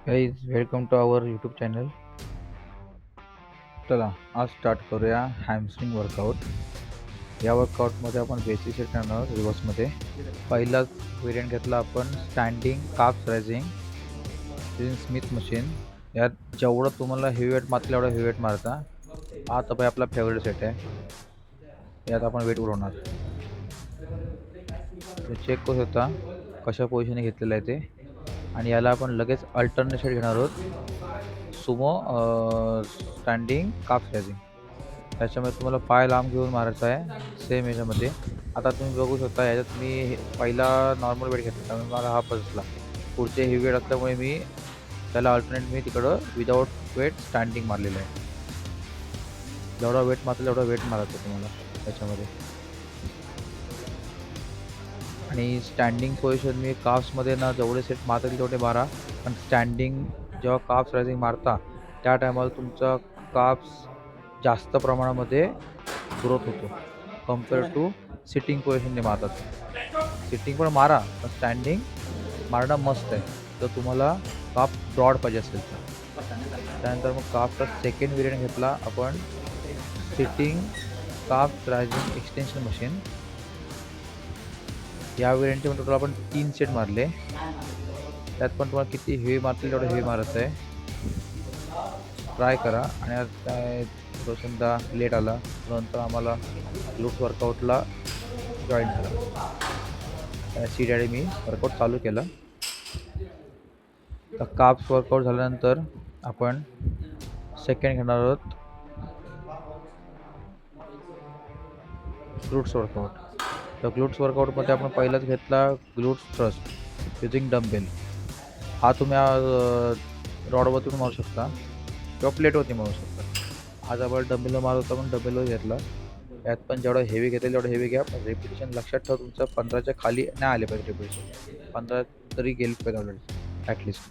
Guys welcome to our YouTube channel. चला आज start करूया हॅमस्ट्रिंग वर्कआउट. या वर्कआउटमध्ये आपण बेसिक सेट करणार आहोत रिवर्समध्ये. पहिलाच व्हेरियंट घेतला आपण स्टँडिंग काफ रायझिंग युजिंग स्मिथ मशीन. यात जेवढं तुम्हाला हेवी वेट मारतील एवढं हेवी वेट मारता. हा तर भाई आपला फेवरेट सेट आहे. यात आपण वेट उडवणार. चेक करू शकता कशा पोझिशनने घेतलेलं आहे ते. आणि याला आपण लगेच अल्टरनेट सेट घेणार आहोत सुमो स्टँडिंग काफ रायझिंग. त्याच्यामध्ये तुम्हाला पाय लांब घेऊन मारायचा आहे सेम याच्यामध्ये. आता तुम्ही बघू शकता याच्यात मी पहिला नॉर्मल वेट घेतला त्यामुळे मला हा बसला. पुढचे हेवी वेट असल्यामुळे मी त्याला अल्टरनेट मी तिकडं विदाऊट वेट स्टँडिंग मारलेलं आहे. जेवढा वेट मारतो तेवढा वेट मारायचा तुम्हाला त्याच्यामध्ये. आणि स्टँडिंग पोझिशन मी काफ्समध्ये ना जेवढे सेट मारता येईल तेवढे मारा. पण स्टँडिंग जेव्हा काफ्स रायझिंग मारता त्या टायमाला तुमचा काफ्स जास्त प्रमाणामध्ये ग्रोथ होतो कम्पेअर टू सिटिंग पोझिशनने मारतात. सिटिंग पण मारा पण स्टँडिंग मारणं मस्त आहे तर तुम्हाला काफ ब्रॉड पाहिजे असेल तर. त्यानंतर मग काफचा सेकंड व्हेरियंट घेतला आपण सिटिंग काफ रायझिंग एक्सटेन्शन मशीन. या व्हेरियंटचे पण टोटल आपण 3 सेट मारले. त्यात पण तुम्हाला किती हेवी मारतील तेवढं हेवी मारायचं आहे. ट्राय करा. आणि आज काय रोशनदा लेट आला नंतर आम्हाला ग्लूट्स वर्कआउटला जॉईन केला. सी डॅडी मी वर्कआउट चालू केलं. तर काप्स वर्कआउट झाल्यानंतर आपण सेकंड घेणार आहोत ग्लूट्स वर्कआउट. तर ग्लूट्स वर्कआउटमध्ये आपण पहिलाच घेतला ग्लूट्स थ्रस्ट युजिंग डम्बेल. हा तुम्ही रॉडवरतून मारू शकता किंवा प्लेटवरती मारू शकता. आज आपण डम्बेलवर मारत होता पण डम्बेलवर घेतला. यात पण जेवढं हेवी घेतलं तेवढं हेवी घ्या. पण रेपिटेशन लक्षात ठेवा तुमचं 15च्या खाली नाही आले पाहिजे. रेपिटेशन 15 तरी गेले पाहिजे already at least.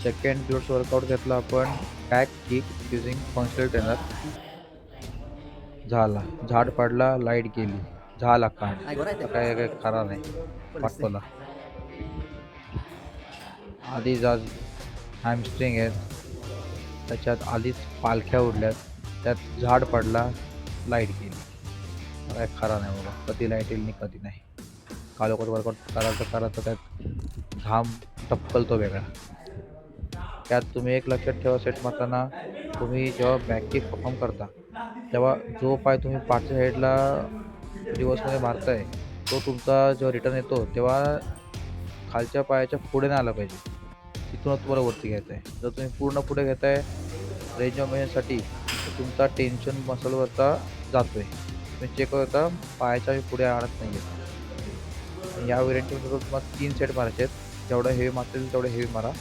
Second glutes workout घेतला आपण back kick using functional trainer. झाला झाड पडला लाईट गेली झाला कांड. काय काय खरा नाही पाठवला. आधीच आज हॅमस्ट्रिंग आहेत त्याच्यात आधीच पालख्या उडल्यात त्यात झाड पडला लाईट गेली. काय खरा नाही बाबा. कधी लाईट येईल नाही कधी नाही. कालोखात वर्कआउट करायचं त्यात घाम टपकल तो वेगळा. त्यात तुम्ही एक लक्षात ठेवा सेट मारताना तुम्ही जेव्हा बॅक किक परफॉर्म करता तेव्हा जो पाय तुम्ही पाठच्या साईडला रिवर्समध्ये मारताय तो तुमचा जेव्हा रिटर्न येतो तेव्हा खालच्या पायाच्या पुढे नाही आला पाहिजे. तिथूनच तुम्हाला वरती घ्यायचं आहे. जर तुम्ही पूर्ण पुढे घेताय रेंज ऑफ मोशनसाठी तर तुमचा टेन्शन मसलवरचा जातो आहे. तुम्ही चेक करता पायाच्या पुढे आणत नाही आहे. या व्हेरियंटमध्ये तुम्हाला 3 सेट मारायचे आहेत. जेवढं हेवी मारतील तेवढं हेवी मारा.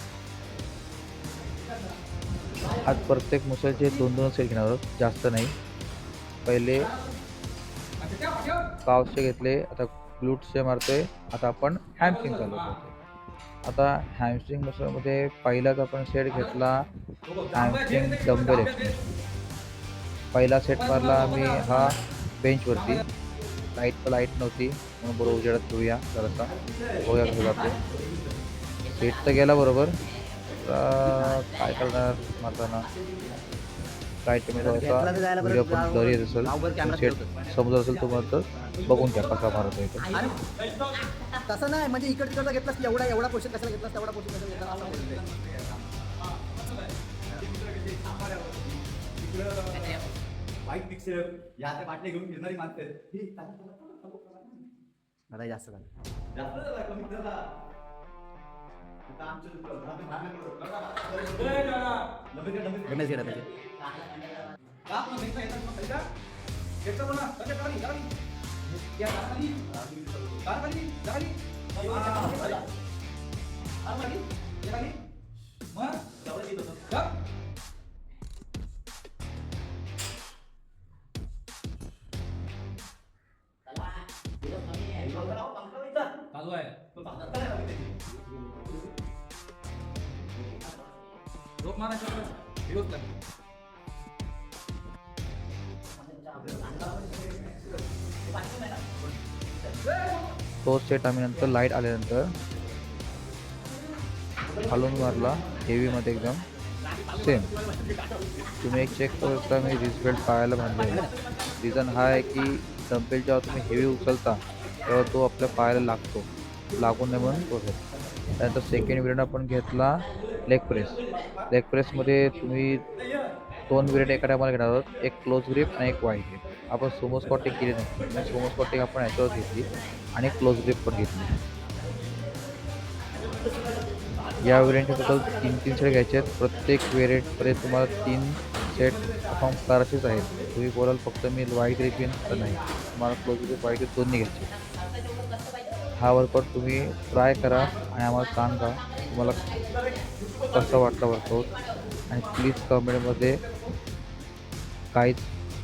आज प्रत्येक मुसलचे 2-2 सेट घेणार आहोत जास्त नाही. पहिले कावचे घेतले आता ग्लूट्सचे मारतोय. आता आपण हॅमस्ट्रिंग चालू करतोय. आता हॅमस्ट्रिंग मसलमध्ये पहिलाच आपण सेट घेतला हॅमस्ट्रिंग डंबेल एक्सटेन्शन. पहिला सेट मारला आम्ही हा बेंचवरती. लाईट नव्हती म्हणून बरोबर उजेडात ठेवूया जरासा बघूया कसं जाते. सेट तर गेला बरोबर. काय करणार मारताना लाईट कमी होता. व्हिडिओ पण ब्लरी येत असेल सेट समजत असेल तुम्हाला तर बघून घ्या कसा मारत आहे तो. तसं नाही म्हणजे इकडे तिकडचा घेतलास एवढा पोर्शन कशाला घेतलास तेवढा पोर्शन कशाला घेतला व्हाईट पिक्चर या बाटल्या घेऊन फिरणारी माणसं आता जास्त झालं गणेश गेला पाहिजे चालू आहे रोप मारायचा विरोध लागेल तो सेट आम्ही नंतर लाईट आल्यानंतर खालून मारला हेवीमध्ये एकदम सेम. तुम्ही एक चेक करू शकता मी रिस्ट बेल्ट पायाला बांधले. रिझन हा आहे की डंपेल जेव्हा तुम्ही हेवी उचलता तेव्हा तो आपल्या पायाला लागतो, लागून नये म्हणून बघत. त्यानंतर सेकंड व्हेरियंट आपण घेतला लेग प्रेस. लेग प्रेसमध्ये तुम्ही 2 व्हेरियंट एका टायमाला घेणार आहोत, एक क्लोज ग्रिप आणि एक वाईड ग्रिप. आपण सोमो स्क्वॉटिंग केली नाही, सोमो स्क्वॉटिंग आपण याच्यावर घेतली आणि क्लोज ग्रिप पण घेतली. या व्हेरियंटचे टोटल 3 सेट घ्यायचे आहेत. प्रत्येक व्हेरियंटमध्ये तुम्हाला 3 सेट परफॉर्म करायचेच आहेत. तुम्ही बोलाल फक्त मी वाईड ग्रिप घेईन तर नाही, तुम्हाला क्लोज ग्रिप वाईड ग्रिप दोन्ही घ्यायचे. हा वर्कआउट तुम्ही ट्राय करा आणि आम्हाला सांगा तुम्हाला कसं वाटलं वर्कआउट. आणि प्लीज कमेंटमध्ये काहीच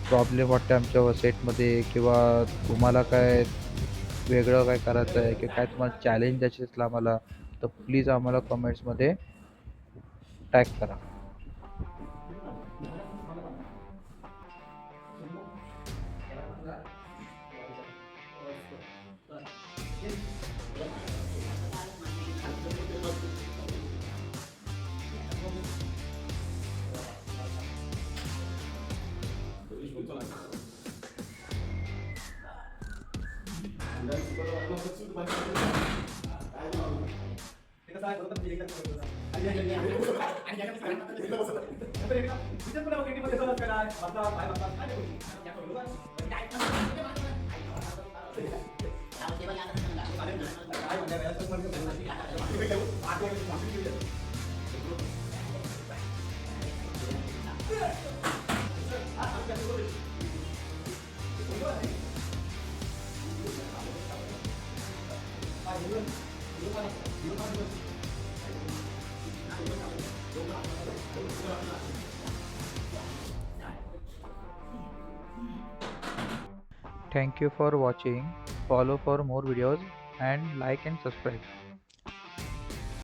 प्रॉब्लेम वाटते आमच्या सेटमध्ये किंवा तुम्हाला काय वेगळं काय करायचं आहे किंवा काय तुम्हाला चॅलेंज द्यायचे असलं आम्हाला, तर प्लीज आम्हाला कमेंट्समध्ये टॅग करा. Thank you for watching. Follow for more videos and like and subscribe.